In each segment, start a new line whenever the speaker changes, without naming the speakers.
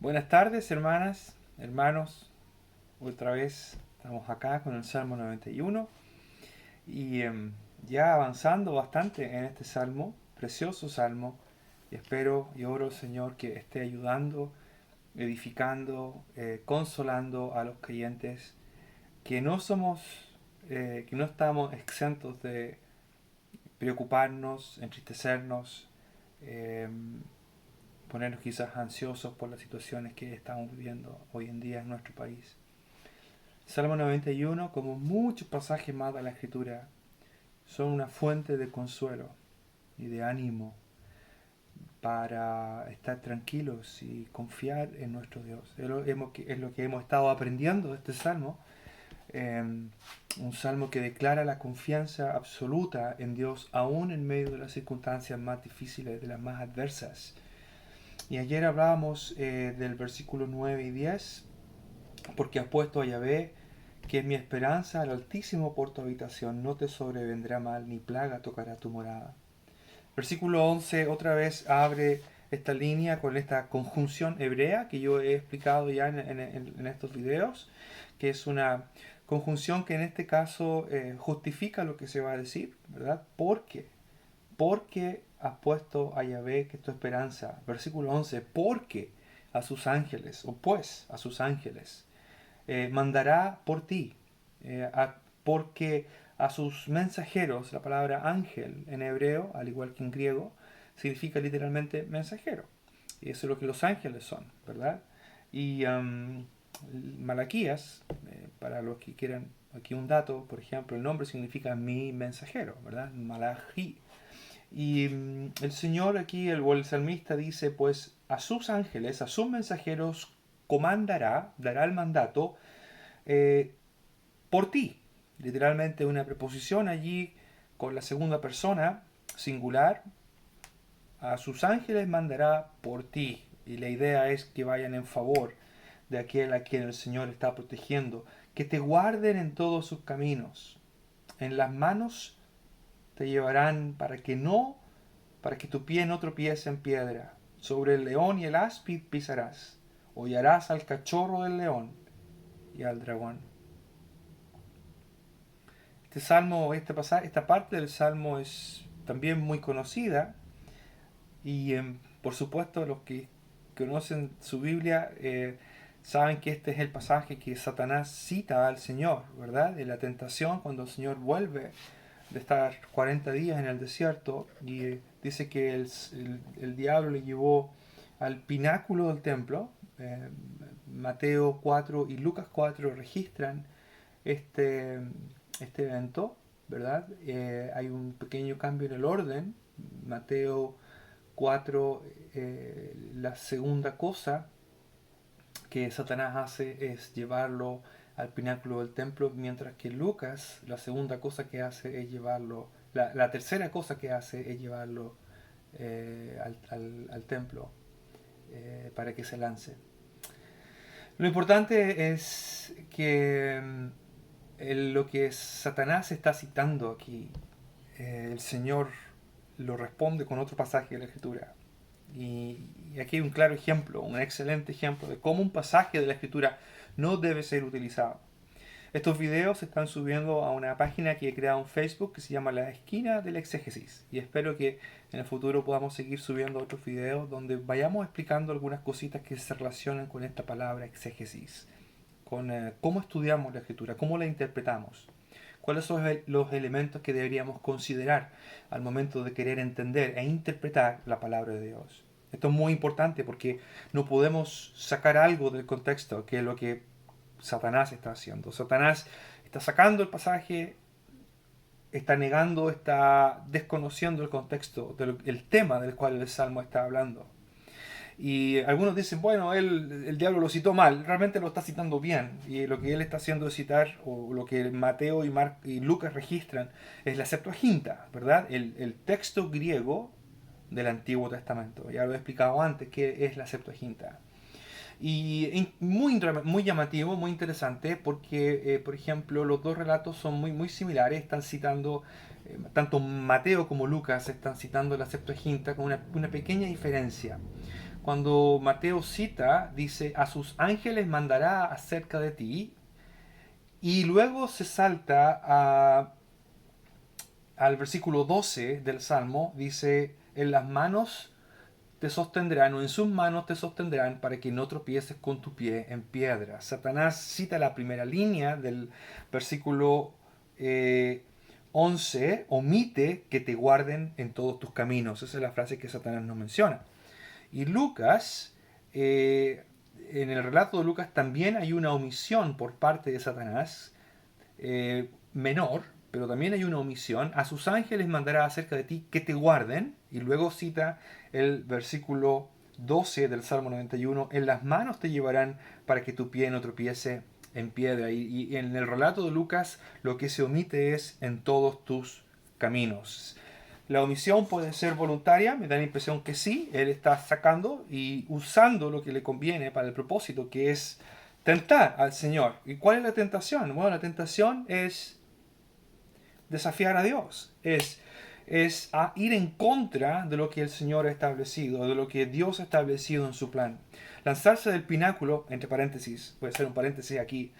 Buenas tardes, hermanas, hermanos. Otra vez estamos acá con el Salmo 91 y ya avanzando bastante en este salmo, precioso salmo. Y espero y oro, Señor, que esté ayudando, edificando, consolando a los creyentes que no somos, que no estamos exentos de preocuparnos, entristecernos, eh, ponernos quizás ansiosos por las situaciones que estamos viviendo hoy en día en nuestro país. Salmo 91, como muchos pasajes más de la Escritura, son una fuente de consuelo y de ánimo para estar tranquilos y confiar en nuestro Dios. Es lo que hemos estado aprendiendo de este salmo. Un salmo que declara la confianza absoluta en Dios aún en medio de las circunstancias más difíciles, de las más adversas. Y ayer hablábamos del versículo 9 y 10, porque has puesto a Yahvé, que es mi esperanza, al Altísimo por tu habitación, no te sobrevendrá mal, ni plaga tocará tu morada. Versículo 11 otra vez abre esta línea con esta conjunción hebrea que yo he explicado ya en estos videos, que es una conjunción que en este caso justifica lo que se va a decir, ¿verdad? Porque has puesto a Yahvé, que es tu esperanza. Versículo 11, porque a sus ángeles, o pues a sus ángeles, mandará por ti, porque a sus mensajeros, la palabra ángel en hebreo, al igual que en griego, significa literalmente mensajero. Y eso es lo que los ángeles son, ¿verdad? Y Malaquías, para los que quieran aquí un dato, por ejemplo, el nombre significa mi mensajero, ¿verdad? Malachi. Y el Señor aquí, o el salmista dice, pues a sus ángeles, a sus mensajeros, comandará, dará el mandato eh, por ti. Literalmente una preposición allí con la segunda persona, singular, a sus ángeles mandará por ti. Y la idea es que vayan en favor de aquel a quien el Señor está protegiendo, que te guarden en todos sus caminos. En las manos te llevarán para que tu pie no tropiece en piedra. Sobre el león y el áspid pisarás. Hollarás al cachorro del león y al dragón. Este salmo, esta parte del salmo es también muy conocida y por supuesto los que conocen su Biblia saben que este es el pasaje que Satanás cita al Señor, ¿verdad? De la tentación cuando el Señor vuelve de estar 40 días en el desierto y dice que el diablo le llevó al pináculo del templo. Mateo 4 y Lucas 4 registran este, este evento, ¿verdad? Hay un pequeño cambio en el orden. Mateo 4, la segunda cosa que Satanás hace es llevarlo al pináculo del templo, mientras que Lucas, la segunda cosa que hace es llevarlo, la tercera cosa que hace es llevarlo al templo para que se lance. Lo importante es que lo que Satanás está citando aquí, el Señor lo responde con otro pasaje de la Escritura. Y aquí hay un claro ejemplo, un excelente ejemplo de cómo un pasaje de la Escritura no debe ser utilizado. Estos videos se están subiendo a una página que he creado en Facebook que se llama La Esquina del Exégesis. Y espero que en el futuro podamos seguir subiendo otros videos donde vayamos explicando algunas cositas que se relacionan con esta palabra exégesis, con cómo estudiamos la escritura, cómo la interpretamos, cuáles son los elementos que deberíamos considerar al momento de querer entender e interpretar la palabra de Dios. Esto es muy importante porque no podemos sacar algo del contexto, que es lo que Satanás está haciendo. Satanás está sacando el pasaje, está negando, está desconociendo el contexto, el tema del cual el Salmo está hablando. Y algunos dicen, bueno, el diablo lo citó mal, realmente lo está citando bien. Y lo que él está haciendo es citar, o lo que Mateo y Lucas registran, es la Septuaginta, ¿verdad? El texto griego del Antiguo Testamento. Ya lo he explicado antes, qué es la Septuaginta. Y muy llamativo, muy interesante, porque, por ejemplo, los dos relatos son muy similares. Están citando, tanto Mateo como Lucas están citando la Septuaginta con una pequeña diferencia. cuando Mateo cita, dice, a sus ángeles mandará acerca de ti, y luego se salta al versículo 12 del Salmo, dice, en las manos te sostendrán o en sus manos te sostendrán para que no tropieces con tu pie en piedra. Satanás cita la primera línea del versículo 11, omite que te guarden en todos tus caminos. Esa es la frase que Satanás nos menciona. Y Lucas, en el relato de Lucas también hay una omisión por parte de Satanás, menor, pero también hay una omisión. A sus ángeles mandará acerca de ti que te guarden. Y luego cita el versículo 12 del Salmo 91. En las manos te llevarán para que tu pie no tropiece en piedra. Y en el relato de Lucas lo que se omite es en todos tus caminos. La omisión puede ser voluntaria, me da la impresión que sí, él está sacando y usando lo que le conviene para el propósito, que es tentar al Señor. ¿Y cuál es la tentación? Bueno, la tentación es desafiar a Dios, es a ir en contra de lo que el Señor ha establecido, de lo que Dios ha establecido en su plan. Lanzarse del pináculo, entre paréntesis, puede ser un paréntesis aquí,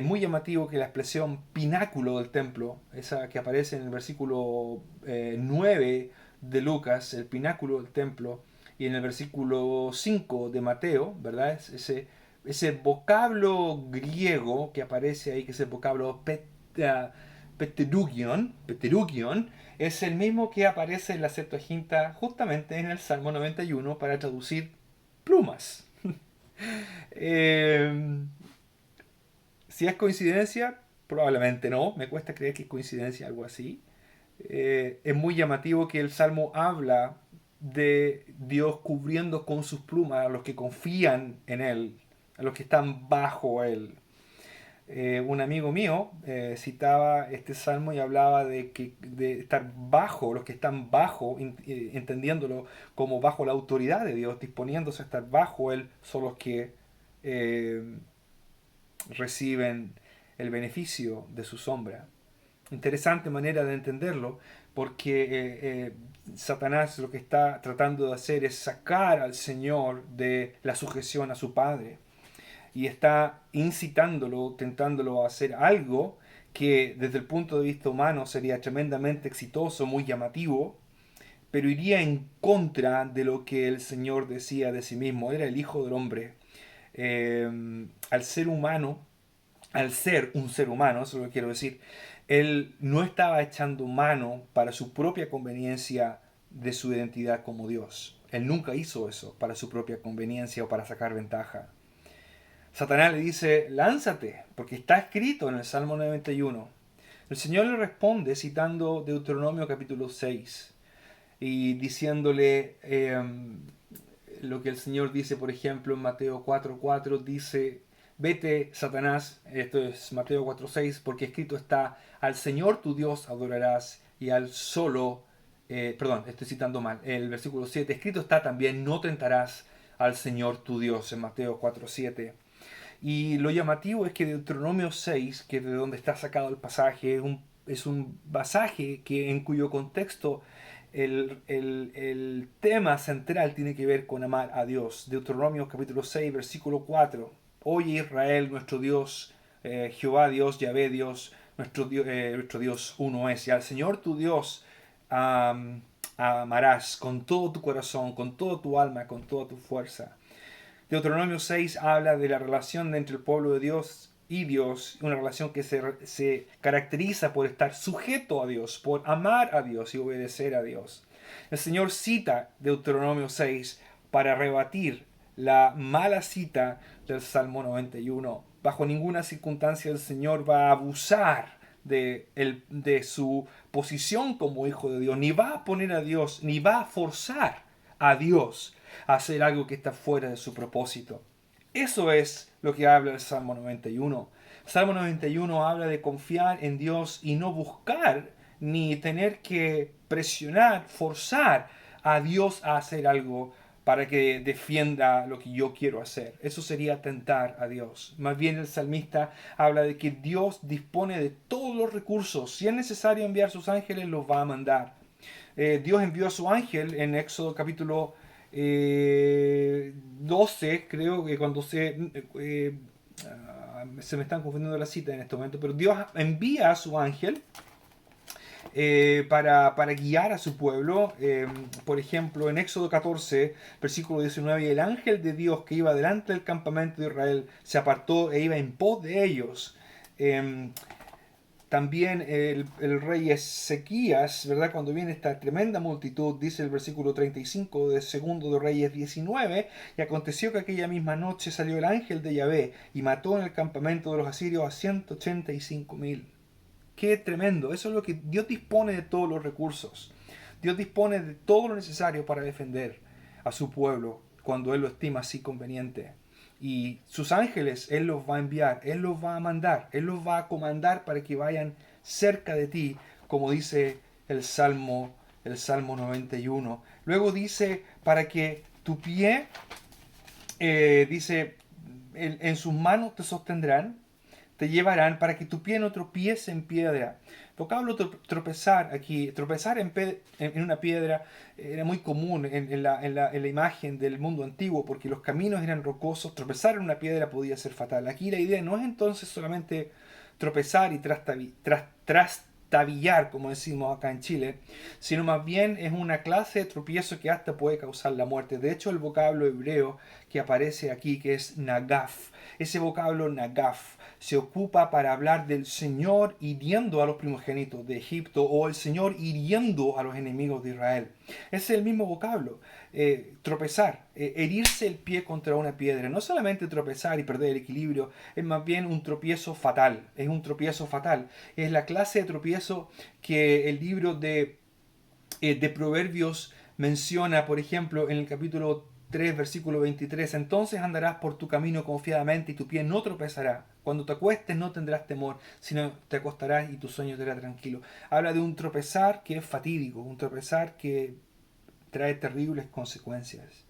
muy llamativo que la expresión pináculo del templo, esa que aparece en el versículo 9 de Lucas, el pináculo del templo, y en el versículo 5 de Mateo, ¿verdad? Ese vocablo griego que aparece ahí, que es el vocablo Pterugion, es el mismo que aparece en la Septuaginta justamente en el Salmo 91 para traducir plumas. eh, si es coincidencia, probablemente no, me cuesta creer que es coincidencia algo así. Es muy llamativo que el Salmo habla de Dios cubriendo con sus plumas a los que confían en Él, a los que están bajo Él. Un amigo mío citaba este salmo y hablaba de estar bajo, los que están bajo, entendiéndolo como bajo la autoridad de Dios, disponiéndose a estar bajo Él, son los que eh, reciben el beneficio de su sombra. Interesante manera de entenderlo, porque Satanás lo que está tratando de hacer es sacar al Señor de la sujeción a su Padre y está incitándolo, tentándolo a hacer algo que desde el punto de vista humano sería tremendamente exitoso, muy llamativo, pero iría en contra de lo que el Señor decía de sí mismo. Era el Hijo del Hombre. Al ser humano, al ser un ser humano, eso es lo que quiero decir, él no estaba echando mano para su propia conveniencia de su identidad como Dios. Él nunca hizo eso para su propia conveniencia o para sacar ventaja. Satanás le dice, lánzate, porque está escrito en el Salmo 91. El Señor le responde citando Deuteronomio capítulo 6 y diciéndole lo que el Señor dice, por ejemplo, en Mateo 4:4, dice, vete, Satanás, esto es Mateo 4:6, porque escrito está, al Señor tu Dios adorarás y al solo, perdón, estoy citando mal, el versículo 7, escrito está también, no tentarás al Señor tu Dios, en Mateo 4:7. Y lo llamativo es que Deuteronomio 6, que es de donde está sacado el pasaje, es un pasaje en cuyo contexto el tema central tiene que ver con amar a Dios. Deuteronomio capítulo 6, versículo 4. Oye Israel, nuestro Dios, Jehová Dios, Yahvé Dios, nuestro Dios uno es. Y al Señor tu Dios amarás con todo tu corazón, con toda tu alma, con toda tu fuerza. Deuteronomio 6 habla de la relación entre el pueblo de Dios y Dios, una relación que se caracteriza por estar sujeto a Dios, por amar a Dios y obedecer a Dios. El Señor cita Deuteronomio 6 para rebatir la mala cita del Salmo 91. Bajo ninguna circunstancia el Señor va a abusar de su posición como hijo de Dios, ni va a poner a Dios, ni va a forzar a Dios a hacer algo que está fuera de su propósito. Eso es lo que habla el Salmo 91. El Salmo 91 habla de confiar en Dios y no buscar ni tener que presionar, forzar a Dios a hacer algo para que defienda lo que yo quiero hacer. Eso sería tentar a Dios. Más bien el salmista habla de que Dios dispone de todos los recursos. Si es necesario enviar sus ángeles, los va a mandar. Dios envió a su ángel en Éxodo capítulo 12, creo que cuando se me están confundiendo las citas en este momento, pero Dios envía a su ángel para guiar a su pueblo. Por ejemplo, en Éxodo 14, versículo 19, y el ángel de Dios que iba delante del campamento de Israel se apartó e iba en pos de ellos. También el rey Ezequías, ¿verdad? Cuando viene esta tremenda multitud, dice el versículo 35 de Segundo de Reyes 19, y aconteció que aquella misma noche salió el ángel de Yahvé y mató en el campamento de los asirios a 185.000. Qué tremendo. Eso es lo que Dios dispone de todos los recursos. Dios dispone de todo lo necesario para defender a su pueblo cuando Él lo estima así conveniente. Y sus ángeles Él los va a enviar, Él los va a mandar, Él los va a comandar para que vayan cerca de ti, como dice el Salmo 91. Luego dice, para que tu pie, dice, en sus manos te sostendrán, te llevarán para que tu pie no tropiece en piedra. Vocablo tropezar aquí, tropezar en una piedra era muy común en la imagen del mundo antiguo, porque los caminos eran rocosos, tropezar en una piedra podía ser fatal. Aquí la idea no es entonces solamente tropezar y trastabillar, como decimos acá en Chile, sino más bien es una clase de tropiezo que hasta puede causar la muerte. De hecho, el vocablo hebreo que aparece aquí, que es nagaf, ese vocablo nagaf se ocupa para hablar del Señor hiriendo a los primogénitos de Egipto o el Señor hiriendo a los enemigos de Israel. Es el mismo vocablo. Tropezar, herirse el pie contra una piedra. No solamente tropezar y perder el equilibrio, es más bien un tropiezo fatal. Es un tropiezo fatal. Es la clase de tropiezo que el libro de Proverbios menciona, por ejemplo, en el capítulo 3, versículo 23. Entonces andarás por tu camino confiadamente y tu pie no tropezará. Cuando te acuestes no tendrás temor, sino te acostarás y tu sueño te hará tranquilo. Habla de un tropezar que es fatídico, un tropezar que trae terribles consecuencias.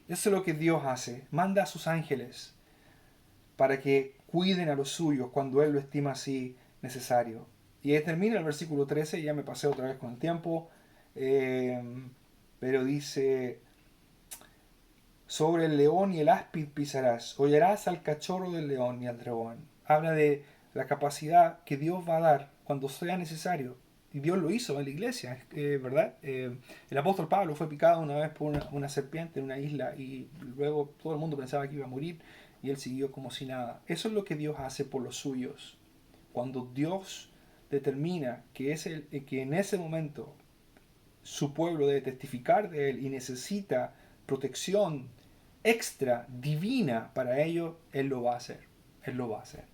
Eso es lo que Dios hace. Manda a sus ángeles para que cuiden a los suyos cuando Él lo estima así necesario. Y ahí termina el versículo 13, ya me pasé otra vez con el tiempo, eh, pero dice, sobre el león y el áspid pisarás, hollarás al cachorro del león y al dragón. Habla de la capacidad que Dios va a dar cuando sea necesario. Y Dios lo hizo en la iglesia, ¿verdad? El apóstol Pablo fue picado una vez por una serpiente en una isla y luego todo el mundo pensaba que iba a morir y él siguió como si nada. Eso es lo que Dios hace por los suyos. Cuando Dios determina que en ese momento su pueblo debe testificar de él y necesita protección extra, divina para ello, Él lo va a hacer. Él lo va a hacer.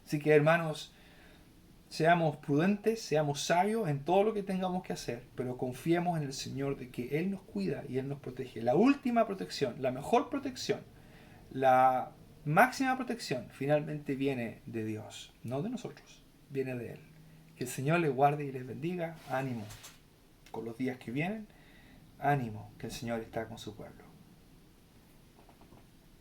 Así que hermanos, seamos prudentes, seamos sabios en todo lo que tengamos que hacer, pero confiemos en el Señor de que Él nos cuida y Él nos protege. La última protección, la mejor protección, la máxima protección finalmente viene de Dios, no de nosotros, viene de Él. Que el Señor les guarde y les bendiga. Ánimo con los días que vienen. Ánimo, que el Señor está con su pueblo.